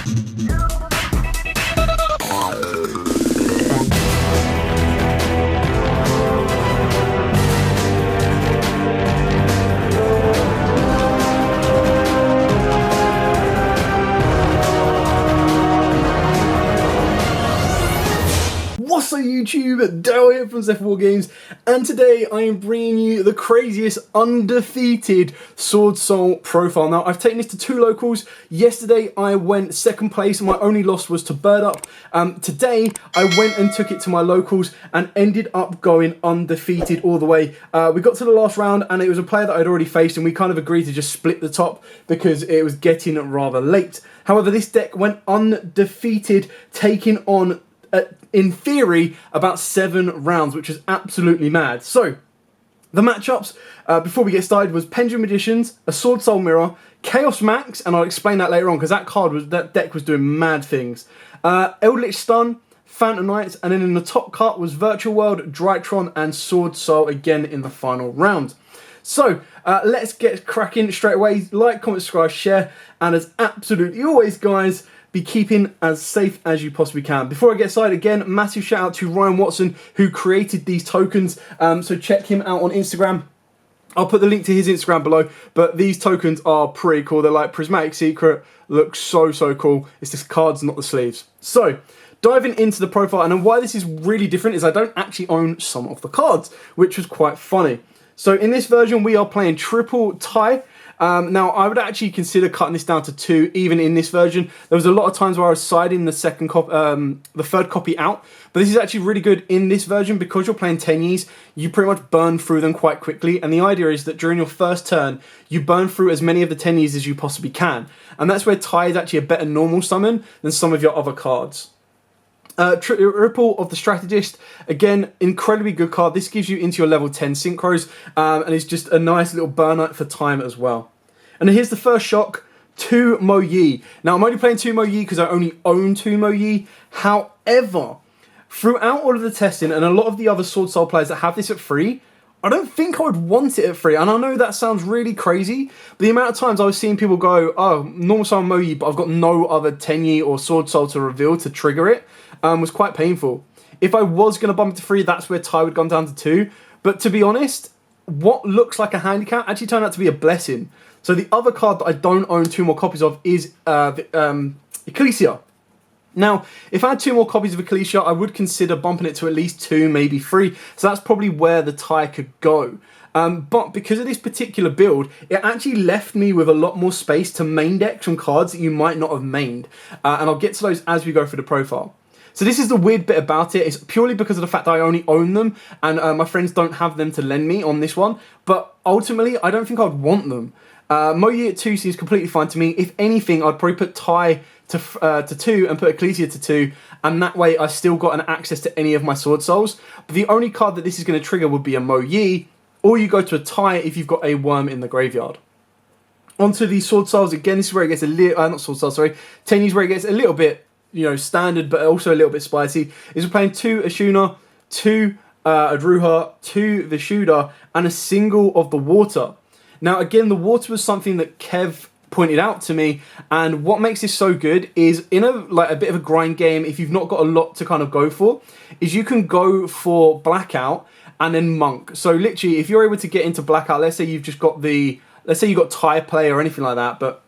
What's up YouTube, Daryl here from Zephyr Games, and today I am bringing you the craziest undefeated Swordsoul profile. Now I've taken this to 2 locals. Yesterday I went 2nd place and my only loss was to Bird Up. Today I went and took it to my locals and ended up going undefeated all the way. We got to the last round and it was a player that I'd already faced, and we kind of agreed to just split the top because it was getting rather late. However, this deck went undefeated, taking on in theory, about 7 rounds, which is absolutely mad. So, the matchups, before we get started, was Pendulum Magicians, a Swordsoul Mirror, Chaos Max, and I'll explain that later on, because that deck was doing mad things. Eldritch Stun, Phantom Knights, and then in the top cut was Virtual World, Drytron, and Swordsoul again in the final round. So, let's get cracking straight away. Like, comment, subscribe, share, and as absolutely always, guys, be keeping as safe as you possibly can. Before I get started, again, massive shout out to Ryan Watson, who created these tokens. So check him out on Instagram. I'll put the link to his Instagram below, but these tokens are pretty cool. They're like Prismatic Secret, look so cool. It's just cards, not the sleeves. So, diving into the profile, and then why this is really different is I don't actually own some of the cards, which was quite funny. So in this version, we are playing triple tie. Now, I would actually consider cutting this down to 2, even in this version. There was a lot of times where I was siding the third copy out, but this is actually really good in this version because you're playing Tenyis. You pretty much burn through them quite quickly, and the idea is that during your first turn, you burn through as many of the Tenyis as you possibly can, and that's where tie is actually a better normal summon than some of your other cards. Ripple of the Strategist, again, incredibly good card. This gives you into your level 10 synchros, and it's just a nice little burner for time as well. And here's the first shock, 2 Mo Yi. Now, I'm only playing 2 Mo Yi because I only own 2 Mo Yi. However, throughout all of the testing, and a lot of the other Swordsoul players that have this at free, I don't think I would want it at free. And I know that sounds really crazy, but the amount of times I was seeing people go, oh, normal summon Mo Yi, but I've got no other Tenyi or Swordsoul to reveal to trigger it, was quite painful. If I was going to bump it to 3, that's where tie would come down to 2. But to be honest, what looks like a handicap actually turned out to be a blessing. So the other card that I don't own 2 more copies of is Ecclesia. Now, if I had 2 more copies of Ecclesia, I would consider bumping it to at least 2, maybe 3. So that's probably where the tie could go. But because of this particular build, it actually left me with a lot more space to main deck some cards that you might not have mained. And I'll get to those as we go through the profile. So this is the weird bit about it. It's purely because of the fact that I only own them, and my friends don't have them to lend me on this one. But ultimately, I don't think I'd want them. Mo Yi at 2 seems completely fine to me. If anything, I'd probably put tie to 2 and put Ecclesia to 2, and that way I still got an access to any of my Swordsouls. But the only card that this is going to trigger would be a Mo Yi, or you go to a tie if you've got a Worm in the graveyard. Onto the Swordsouls, again, this is where it gets a little, not Swordsouls, sorry, Tenyi's where it gets a little bit, you know, standard, but also a little bit spicy, is we're playing 2 Ashuna, 2 Adruha, 2 Vishuddha, and a single of the Water. Now, again, the Water was something that Kev pointed out to me, and what makes this so good is in a bit of a grind game, if you've not got a lot to kind of go for, is you can go for Blackout and then Monk. So literally, if you're able to get into Blackout, let's say you've just got let's say you've got Tie Play or anything like that, but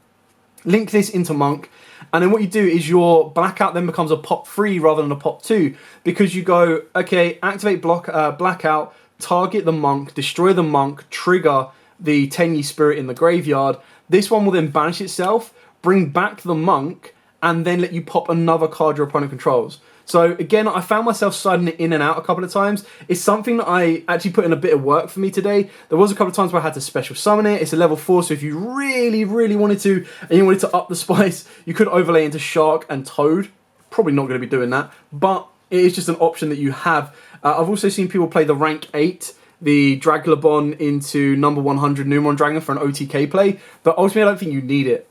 link this into Monk, and then what you do is your Blackout then becomes a pop 3 rather than a pop 2, because you go, okay, activate Blackout, target the Monk, destroy the Monk, trigger the Tenyi Spirit in the graveyard. This one will then banish itself, bring back the Monk, and then let you pop another card your opponent controls. So again, I found myself sliding it in and out a couple of times. It's something that I actually put in a bit of work for me today. There was a couple of times where I had to special summon it. It's a level 4, so if you really wanted to, and you wanted to up the spice, you could overlay into Shark and Toad. Probably not going to be doing that, but it is just an option that you have. I've also seen people play the rank 8, the Draglabon into number 100 Numon Dragon for an OTK play, but ultimately I don't think you need it.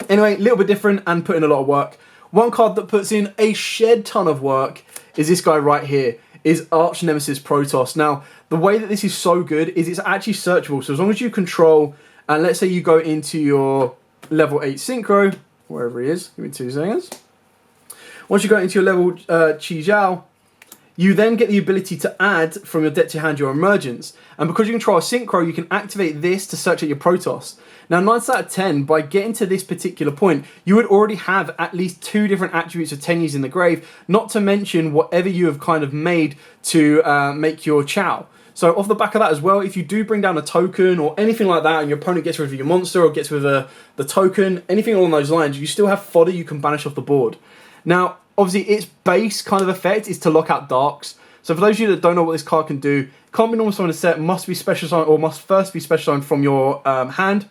Anyway, a little bit different and put in a lot of work. One card that puts in a shed ton of work is this guy right here, is Arch Nemesis Protoss. Now, the way that this is so good is it's actually searchable, so as long as you control, and let's say you go into your level 8 Synchro, wherever he is. Give me 2 seconds. Once you go into your level Yugioh, you then get the ability to add from your deck to your hand your emergence. And because you control a synchro, you can activate this to search at your Protoss. Now 9 out of 10, by getting to this particular point, you would already have at least 2 different attributes of Tenyis in the grave, not to mention whatever you have kind of made to make your Chow. So off the back of that as well, if you do bring down a token or anything like that and your opponent gets rid of your monster or gets rid of the token, anything along those lines, you still have fodder you can banish off the board. Now, obviously, its base kind of effect is to lock out darks. So for those of you that don't know what this card can do, can't be normal summon a set, must be special summon, or must first be special summoned from your hand.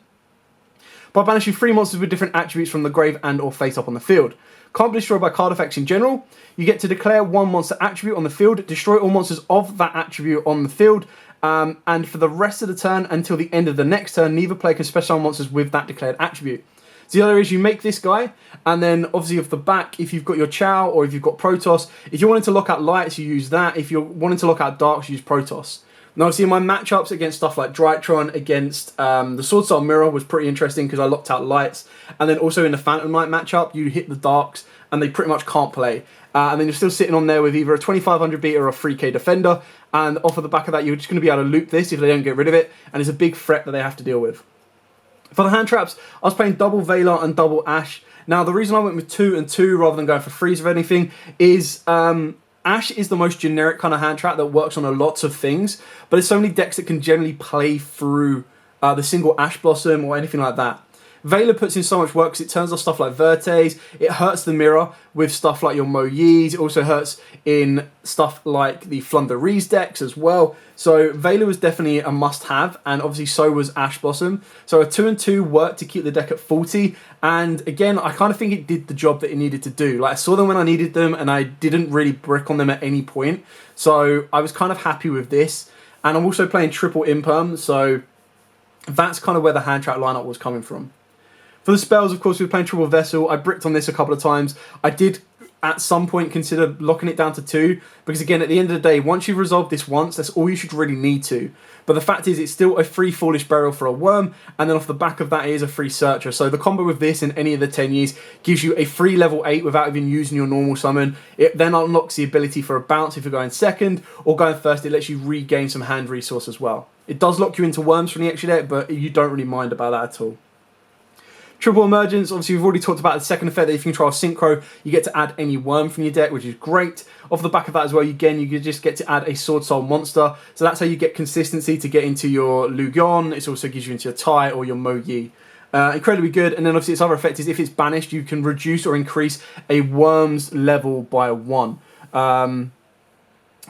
By banishing 3 monsters with different attributes from the grave and or face up on the field. Can't be destroyed by card effects in general. You get to declare 1 monster attribute on the field, destroy all monsters of that attribute on the field, and for the rest of the turn until the end of the next turn, neither player can special summon monsters with that declared attribute. So the other is you make this guy, and then obviously off the back, if you've got your Chow or if you've got Protoss, if you're wanting to lock out lights, you use that. If you're wanting to lock out darks, you use Protoss. Now obviously in my matchups against stuff like Drytron, against the Swordsoul Mirror was pretty interesting because I locked out lights. And then also in the Phantom Knight matchup, you hit the darks and they pretty much can't play. And then you're still sitting on there with either a 2500 beat or a 3k defender. And off of the back of that, you're just going to be able to loop this if they don't get rid of it. And it's a big threat that they have to deal with. For the hand traps, I was playing double Veiler and double Ash. Now, the reason I went with 2 and 2 rather than going for freeze or anything is Ash is the most generic kind of hand trap that works on a lots of things, but there's so many decks that can generally play through the single Ash Blossom or anything like that. Veiler puts in so much work because it turns off stuff like Vertes, it hurts the mirror with stuff like your Mo Yis, it also hurts in stuff like the Flunderees decks as well. So Veiler was definitely a must-have, and obviously so was Ash Blossom. So a 2 and 2 worked to keep the deck at 40, and again, I kind of think it did the job that it needed to do. Like, I saw them when I needed them, and I didn't really brick on them at any point. So I was kind of happy with this, and I'm also playing triple Imperm, so that's kind of where the hand trap lineup was coming from. For the spells, of course, we were playing Triple Vessel. I bricked on this a couple of times. I did, at some point, consider locking it down to 2. Because, again, at the end of the day, once you've resolved this once, that's all you should really need to. But the fact is, it's still a free Foolish Burial for a worm. And then off the back of that is a free Searcher. So the combo with this and any of the Tenyis gives you a free level 8 without even using your normal summon. It then unlocks the ability for a bounce if you're going second. Or going first, it lets you regain some hand resource as well. It does lock you into worms from the extra deck, but you don't really mind about that at all. Triple Emergence, obviously we've already talked about the second effect that if you control Synchro, you get to add any worm from your deck, which is great. Off the back of that as well, again, you just get to add a Swordsoul monster. So that's how you get consistency to get into your Yugioh. It also gives you into your Tai or your Mo Yi. Incredibly good. And then obviously its other effect is if it's banished, you can reduce or increase a worm's level by 1. So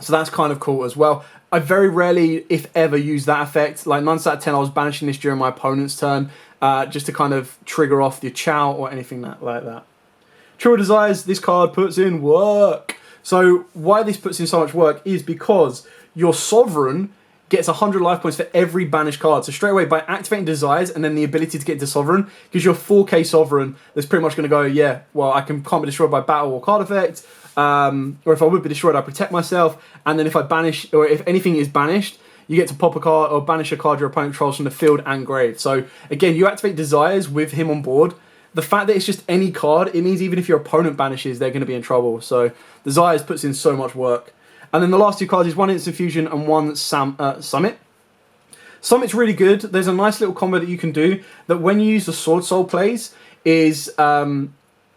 that's kind of cool as well. I very rarely, if ever, use that effect. Like 9 out of 10, I was banishing this during my opponent's turn. Just to kind of trigger off the Chow or anything like that. True Desires, this card puts in work. So why this puts in so much work is because your Sovereign gets 100 life points for every banished card. So straight away, by activating Desires and then the ability to get into Sovereign, gives you a 4k Sovereign that's pretty much going to go, yeah, well, can't be destroyed by battle or card effect. Or if I would be destroyed, I protect myself. And then if I banish, or if anything is banished, you get to pop a card or banish a card your opponent controls from the field and grave. So again, you activate Desires with him on board. The fact that it's just any card, it means even if your opponent banishes, they're going to be in trouble. So Desires puts in so much work. And then the last 2 cards is 1 Instant Fusion and 1 Summit. Summit's really good. There's a nice little combo that you can do that when you use the Swordsoul plays is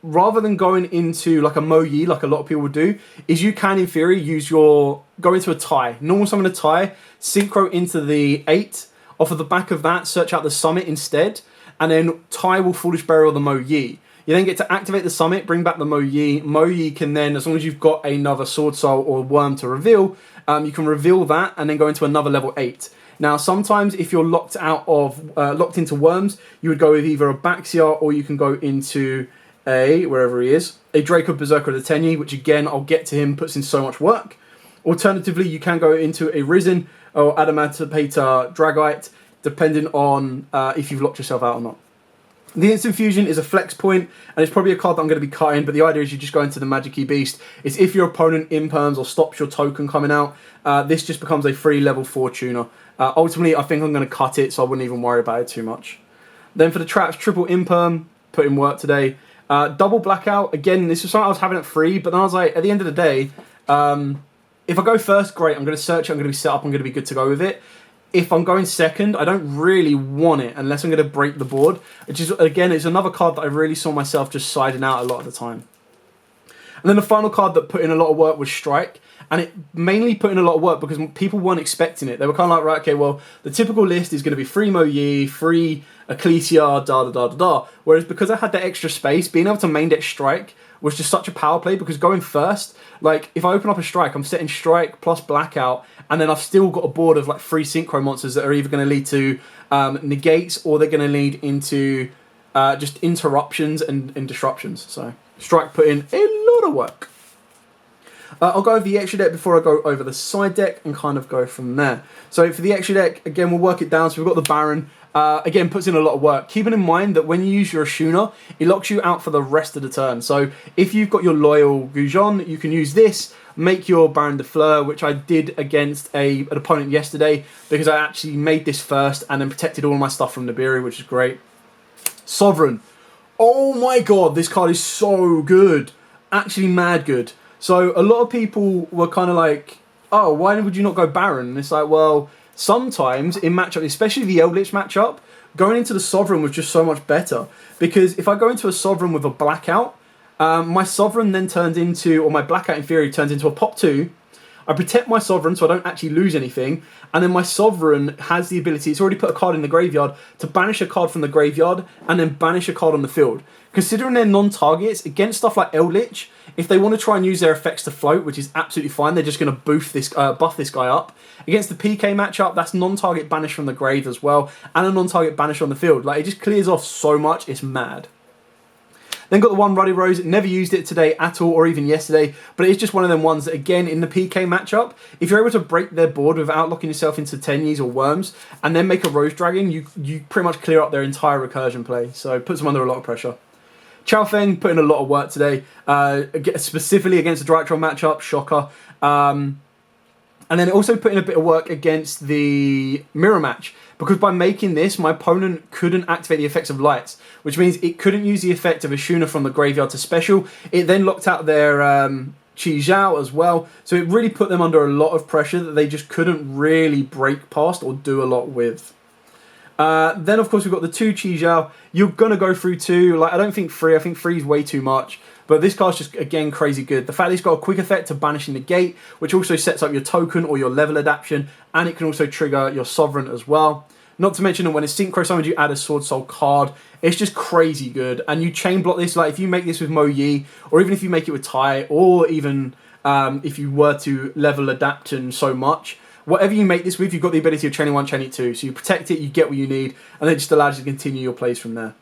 rather than going into like a Mo Yi, like a lot of people would do, is you can in theory use go into a Tai. Normal summon a Tai, synchro into the 8. Off of the back of that, search out the Summit instead, and then Tai will Foolish Burial the Mo Yi. You then get to activate the Summit, bring back the Mo Yi. Mo Yi can then, as long as you've got another Swordsoul or Worm to reveal, you can reveal that and then go into another level 8. Now, sometimes if you're locked into worms, you would go with either a Baxia or you can go into wherever he is, a Draco Berserker the Tenyi, which again, I'll get to him, puts in so much work. Alternatively, you can go into a Risen or Adamantipator Dragite, depending on if you've locked yourself out or not. The Instant Fusion is a flex point, and it's probably a card that I'm going to be cutting, but the idea is you just go into the Magic-y Beast. It's if your opponent imperms or stops your token coming out, this just becomes a free level 4 tuner. Ultimately, I think I'm going to cut it, so I wouldn't even worry about it too much. Then for the traps, triple imperm, put in work today. Double Blackout, again, this was something I was having at 3, but then I was like, at the end of the day, if I go first, great, I'm going to search it, I'm going to be set up, I'm going to be good to go with it. If I'm going second, I don't really want it unless I'm going to break the board, which is, again, it's another card that I really saw myself just siding out a lot of the time. And then the final card that put in a lot of work was Strike. And it mainly put in a lot of work because people weren't expecting it. They were kind of like, right, okay, well, the typical list is going to be free Mo Yi, free Ecclesia, da-da-da-da-da. Whereas because I had that extra space, being able to main deck Strike was just such a power play because going first, like, if I open up a Strike, I'm setting Strike plus Blackout, and then I've still got a board of, like, 3 Synchro monsters that are either going to lead to negates or they're going to lead into just interruptions and disruptions. So Strike put in a lot of work. I'll go over the extra deck before I go over the side deck and kind of go from there. So for the extra deck, again, we'll work it down. So we've got the Baron. Again, puts in a lot of work. Keeping in mind that when you use your Ashuna, it locks you out for the rest of the turn. So if you've got your loyal Yugioh, you can use this, make your Baron de Fleur, which I did against an opponent yesterday because I actually made this first and then protected all my stuff from Nibiru, which is great. Sovereign. Oh my god, this card is so good. Actually mad good. So a lot of people were kind of like, oh, why would you not go Baron? And it's like, well, sometimes in matchup, especially the Eldritch matchup, going into the Sovereign was just so much better. Because if I go into a Sovereign with a Blackout, my Sovereign then turns into, or my Blackout in theory turns into a pop 2. I protect my Sovereign so I don't actually lose anything. And then my Sovereign has the ability, it's already put a card in the graveyard, to banish a card from the graveyard and then banish a card on the field. Considering they're non-targets, against stuff like Eldritch, if they want to try and use their effects to float, which is absolutely fine, they're just going to buff this guy up. Against the PK matchup, that's non-target banish from the grave as well, and a non-target banish on the field. Like, it just clears off so much, it's mad. Then got the one Ruddy Rose, never used it today at all, or even yesterday, but it's just one of them ones that, again, in the PK matchup, if you're able to break their board without locking yourself into Tenyis or Worms, and then make a Rose Dragon, you pretty much clear up their entire recursion play, so it puts them under a lot of pressure. Chao Feng put in a lot of work today, specifically against the Drytron matchup, shocker. And then it also put in a bit of work against the mirror match, because by making this, my opponent couldn't activate the effects of lights, which means it couldn't use the effect of Ashuna from the graveyard to special. It then locked out their Qi Zhao as well, so it really put them under a lot of pressure that they just couldn't really break past or do a lot with. Then, of course, we've got the 2 Qi Zhao. You're going to go through 2. Like, I don't think 3. I think 3 is way too much. But this card's just, again, crazy good. The fact that it's got a quick effect to banishing the gate, which also sets up your token or your level adaptation, and it can also trigger your Sovereign as well. Not to mention that when it's synchro summoned, you add a Swordsoul card. It's just crazy good. And you chain block this. Like, if you make this with Mo Yi, or even if you make it with Tai, or even if you were to level adaptation so much, whatever you make this with, you've got the ability of chaining 1, chaining 2. So you protect it, you get what you need, and it just allows you to continue your plays from there.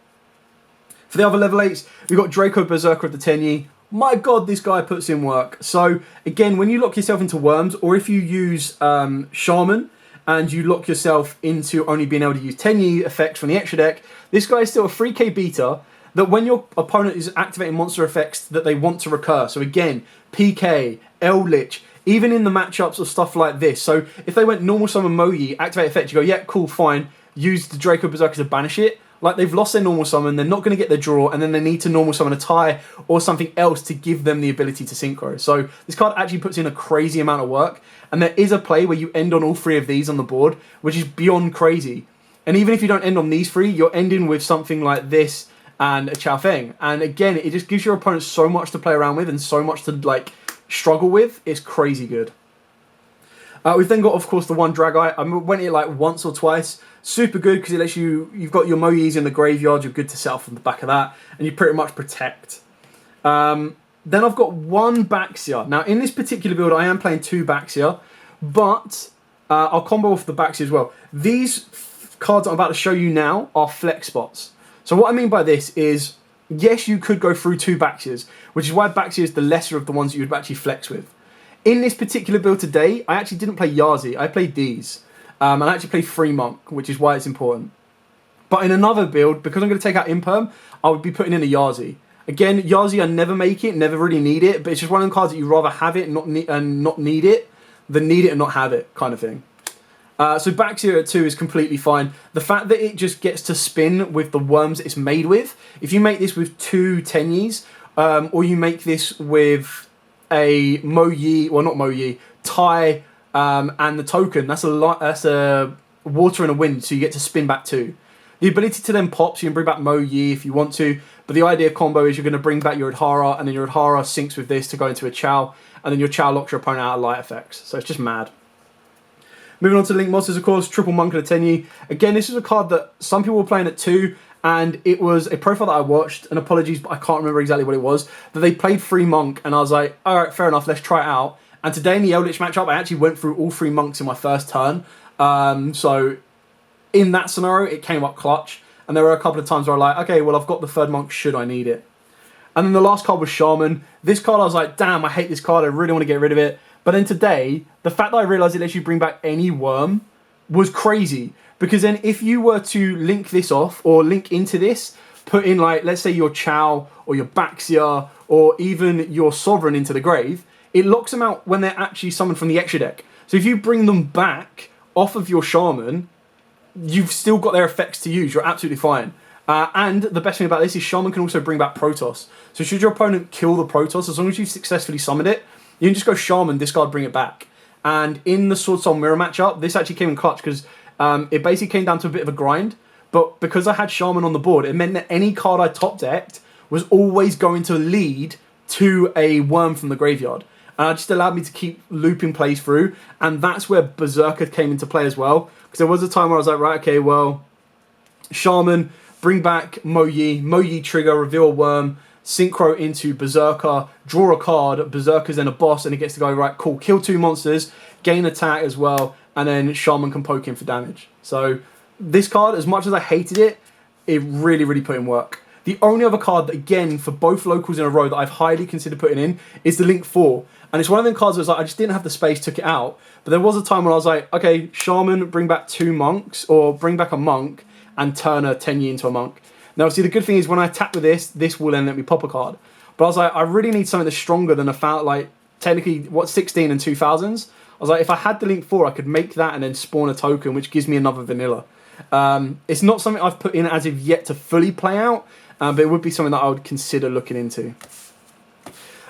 For the other level 8s, we've got Draco Berserker of the Tenyi. My god, this guy puts in work. So, again, when you lock yourself into Worms, or if you use Shaman, and you lock yourself into only being able to use Tenyi effects from the extra deck, this guy is still a 3k beta, that when your opponent is activating monster effects that they want to recur, so again, PK, Eldritch, even in the matchups of stuff like this. So if they went normal summon Mo Yi, activate effect, you go, yeah, cool, fine, use the Draco Berserker to banish it. Like, they've lost their normal summon, they're not going to get their draw, and then they need to normal summon a Tai or something else to give them the ability to synchro. So this card actually puts in a crazy amount of work, and there is a play where you end on all 3 of these on the board, which is beyond crazy. And even if you don't end on these 3, you're ending with something like this and a Chao Feng. And again, it just gives your opponent so much to play around with and so much to, like, struggle with. It's crazy good. We've then got, of course, the one Dragite. I went it like once or twice. Super good because it lets you've got your Mo Yis in the graveyard. You're good to set off from the back of that. And you pretty much protect. Then I've got one Baxia. Now, in this particular build, I am playing 2 Baxia. But I'll combo off the Baxia as well. These cards I'm about to show you now are flex spots. So what I mean by this is, yes, you could go through 2 Baxias, which is why Baxia is the lesser of the ones that you would actually flex with. In this particular build today, I actually didn't play Yazi, I played these. And I actually played Free Monk, which is why it's important. But in another build, because I'm going to take out Imperm, I would be putting in a Yazi. Again, Yazi, I never make it, never really need it, but it's just one of the cards that you rather have it and not need it, than need it and not have it, kind of thing. So Baxia at 2 is completely fine. The fact that it just gets to spin with the worms it's made with, if you make this with 2 Tenyis, or you make this with a Mo Yi, well not Mo Yi, Tai, and the token, that's a water and a wind, so you get to spin back 2. The ability to then pop, so you can bring back Mo Yi if you want to, but the idea combo is you're going to bring back your Adhara, and then your Adhara syncs with this to go into a Chow, and then your Chow locks your opponent out of light effects. So it's just mad. Moving on to Link Monsters, of course, Triple Monk and a Tenyi. Again, this is a card that some people were playing at 2, and it was a profile that I watched, and apologies, but I can't remember exactly what it was, that they played 3 Monk, and I was like, alright, fair enough, let's try it out. And today in the Eldritch matchup, I actually went through all 3 Monks in my first turn. So in that scenario, it came up clutch. And there were a couple of times where I was like, okay, well, I've got the 3rd Monk, should I need it? And then the last card was Shaman. This card, I was like, damn, I hate this card, I really want to get rid of it. But then today, the fact that I realised it lets you bring back any worm was crazy. Because then if you were to link this off, or link into this, put in, like, let's say your Chow, or your Baxia, or even your Sovereign into the grave, it locks them out when they're actually summoned from the extra deck. So if you bring them back off of your Shaman, you've still got their effects to use. You're absolutely fine. And the best thing about this is Shaman can also bring back Protoss. So should your opponent kill the Protoss, as long as you've successfully summoned it, you can just go Shaman, discard, bring it back. And in the Swordsoul Mirror matchup, this actually came in clutch because it basically came down to a bit of a grind. But because I had Shaman on the board, it meant that any card I top decked was always going to lead to a worm from the graveyard. And it just allowed me to keep looping plays through. And that's where Berserker came into play as well. Because there was a time where I was like, right, okay, well, Shaman, bring back Mo Yi trigger, reveal a worm, synchro into Berserker, draw a card, Berserker's then a boss, and it gets to go, right, cool, kill 2 monsters, gain attack as well, and then Shaman can poke in for damage. So this card, as much as I hated it, it really, really put in work. The only other card that, again, for both locals in a row that I've highly considered putting in is the Link 4. And it's one of them cards that was like, I just didn't have the space, took it out. But there was a time when I was like, okay, Shaman, bring back 2 monks, or bring back a monk, and turn a Tenyi into a monk. Now, see, the good thing is when I attack with this will then let me pop a card. But I was like, I really need something that's stronger than technically, 16 and 2000s. I was like, if I had the Link 4, I could make that and then spawn a token, which gives me another vanilla. It's not something I've put in as of yet to fully play out, but it would be something that I would consider looking into.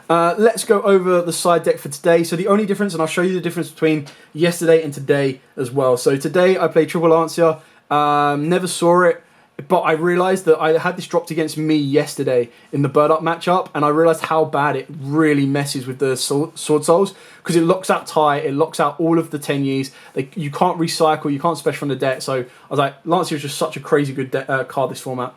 Let's go over the side deck for today. So the only difference, and I'll show you the difference between yesterday and today as well. So today I played Triple Lancia, never saw it, but I realised that I had this dropped against me yesterday in the Bird Up matchup, and I realised how bad it really messes with the Sword-Souls, because it locks out Tai, it locks out all of the Tenyis, you can't recycle, you can't special from the deck, so I was like, Lancia is just such a crazy good card this format.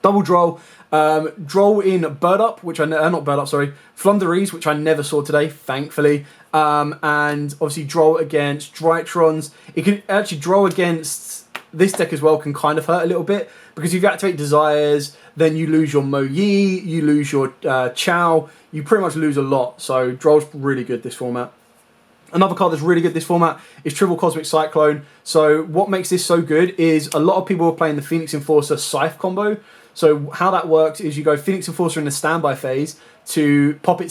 Double Droll, Droll in Bird Up, which not Bird Up, sorry, Flunderies, which I never saw today, thankfully, and obviously Droll against Drytrons. It can actually Droll against this deck as well can kind of hurt a little bit, because if you activate Desires, then you lose your Mo Yi, you lose your Chow, you pretty much lose a lot, so Droll's really good this format. Another card that's really good this format is Triple Cosmic Cyclone. So what makes this so good is a lot of people are playing the Phoenix Enforcer Scythe combo. So how that works is you go Phoenix Enforcer in the standby phase to pop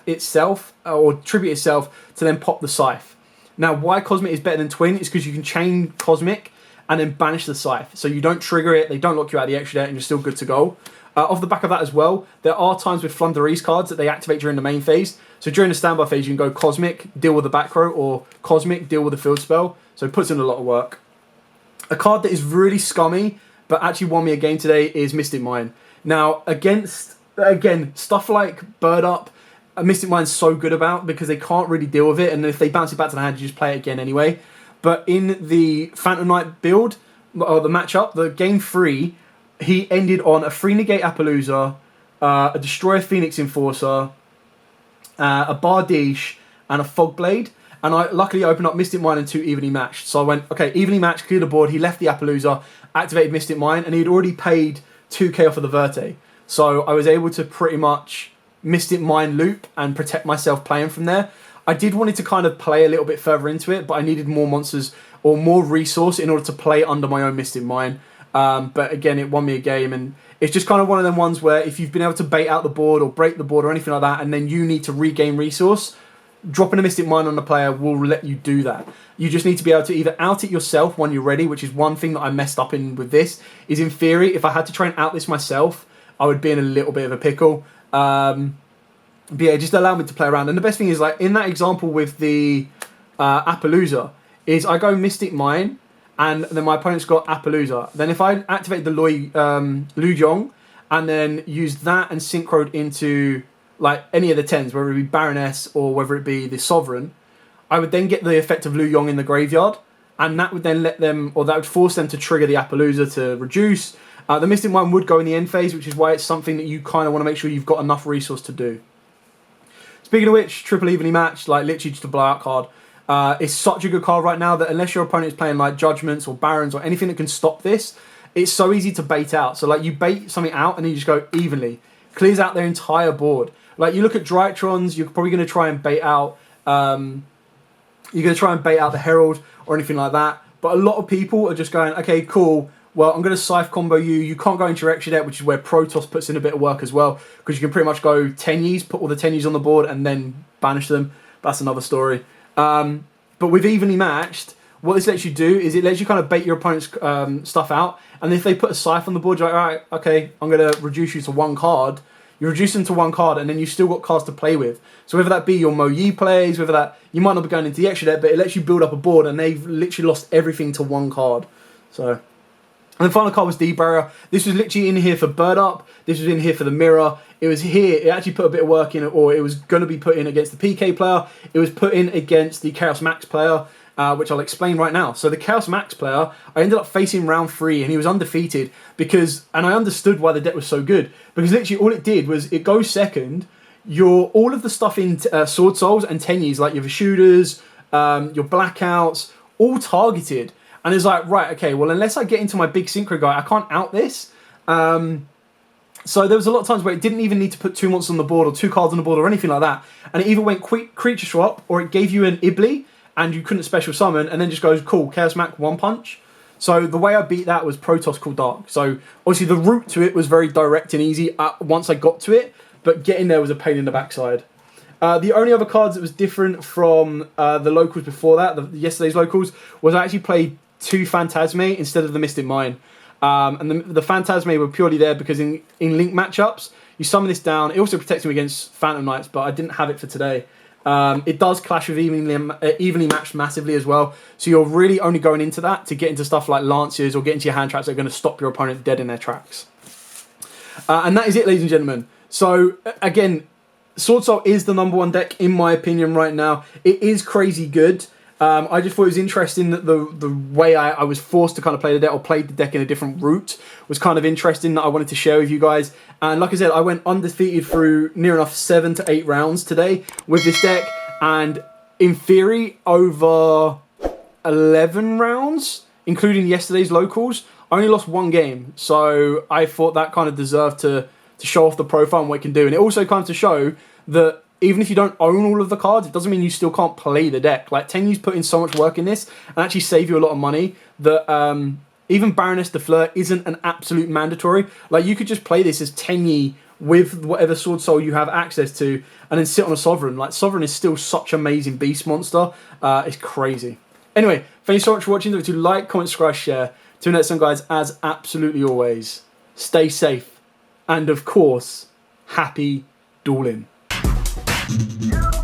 itself, or tribute itself, to then pop the Scythe. Now, why Cosmic is better than Twin is because you can chain Cosmic and then banish the Scythe. So you don't trigger it, they don't lock you out of the extra deck, and you're still good to go. Off the back of that as well, there are times with Flunderies cards that they activate during the main phase. So during the standby phase, you can go Cosmic, deal with the back row, or Cosmic, deal with the field spell. So it puts in a lot of work. A card that is really scummy, but actually won me a game today, is Mystic Mine. Now, against, again, stuff like Bird Up, Mystic Mine's so good about, because they can't really deal with it, and if they bounce it back to the hand, you just play it again anyway. But in the Phantom Knight build, or the matchup, the game 3, he ended on a 3 negate Appaloosa, a Destroyer Phoenix Enforcer, a Bardiche, and a Fogblade. And I luckily opened up Mystic Mine and 2 evenly matched. So I went, okay, evenly matched, clear the board. He left the Appaloosa, activated Mystic Mine, and he'd already paid 2k off of the Verte. So I was able to pretty much Mystic Mine loop and protect myself playing from there. I did want to kind of play a little bit further into it, but I needed more monsters or more resource in order to play under my own Mystic Mine. But again, it won me a game, and it's just kind of one of them ones where if you've been able to bait out the board or break the board or anything like that, and then you need to regain resource, dropping a Mystic Mine on a player will let you do that. You just need to be able to either out it yourself when you're ready, which is one thing that I messed up in with this, is in theory, if I had to try and out this myself, I would be in a little bit of a pickle. But yeah, just allow me to play around. And the best thing is, like, in that example with the Appaloosa, is I go Mystic Mine, and then my opponent's got Appaloosa. Then if I activate the Yugioh, and then use that and synchroed into like any of the 10s, whether it be Baroness or whether it be the Sovereign, I would then get the effect of Yugioh in the graveyard, and that would then let them, or that would force them to trigger the Appaloosa to reduce. The Mystic Mine would go in the end phase, which is why it's something that you kind of want to make sure you've got enough resource to do. Speaking of which, triple evenly matched, like literally just a blowout card. It's such a good card right now that unless your opponent is playing like Judgments or Barons or anything that can stop this, it's so easy to bait out. So like you bait something out and then you just go evenly. Clears out their entire board. Like you look at Drytrons, you're probably going to try and bait out the Herald or anything like that. But a lot of people are just going, okay, cool. Well, I'm going to Scythe combo you. You can't go into your extra deck, which is where Protoss puts in a bit of work as well. Because you can pretty much go Tenyis, put all the Tenyis on the board and then banish them. That's another story. But with evenly matched, what this lets you do is it lets you kind of bait your opponent's stuff out. And if they put a Scythe on the board, you're like, all right, okay, I'm going to reduce you to one card. You reduce them to one card, and then you've still got cards to play with. So whether that be your Mo Yi plays, whether that, you might not be going into the extra deck, but it lets you build up a board, and they've literally lost everything to one card. So, and the final card was D-Barrier. This was literally in here for Bird Up. This was in here for the Mirror. It was here. It actually put a bit of work in it, or it was going to be put in against the PK player. It was put in against the Chaos Max player, which I'll explain right now. So the Chaos Max player, I ended up facing round 3, and he was undefeated because, and I understood why the deck was so good, because literally all it did was it goes second, all of the stuff in Swordsoul's and Tenyis, like your shooters, your blackouts, all targeted. And it's like, right, okay, well, unless I get into my big synchro guy, I can't out this. So there was a lot of times where it didn't even need to put 2 monsters on the board or 2 cards on the board or anything like that. And it either went quick creature swap or it gave you an Ibli and you couldn't special summon and then just goes, cool, Chaos Mac, 1 punch. So the way I beat that was Protoss Cool Dark. So obviously the route to it was very direct and easy once I got to it, but getting there was a pain in the backside. The only other cards that was different from the locals before that, yesterday's locals, was I actually played 2 Phantasme instead of the Mystic Mine. And the Phantasme were purely there because in Link matchups, you summon this down. It also protects him against Phantom Knights, but I didn't have it for today. It does clash with evenly matched massively as well. So you're really only going into that to get into stuff like Lancers or get into your hand traps that are going to stop your opponent dead in their tracks. And that is it, ladies and gentlemen. So again, Swordsoul is the #1 deck in my opinion right now. It is crazy good. I just thought it was interesting that the way I was forced to kind of play the deck or played the deck in a different route was kind of interesting that I wanted to share with you guys. And like I said, I went undefeated through near enough 7 to 8 rounds today with this deck. And in theory, over 11 rounds, including yesterday's locals, I only lost 1 game. So I thought that kind of deserved to show off the profile and what it can do. And it also kind of to show that even if you don't own all of the cards, it doesn't mean you still can't play the deck. Like, Tenyi's put in so much work in this and actually save you a lot of money that even Baroness de Fleur isn't an absolute mandatory. Like, you could just play this as Tenyi with whatever Swordsoul you have access to and then sit on a Sovereign. Like, Sovereign is still such an amazing beast monster. It's crazy. Anyway, thank you so much for watching. Don't forget to like, comment, subscribe, share. Till next time, guys, as absolutely always, stay safe. And, of course, happy dueling. Yeah.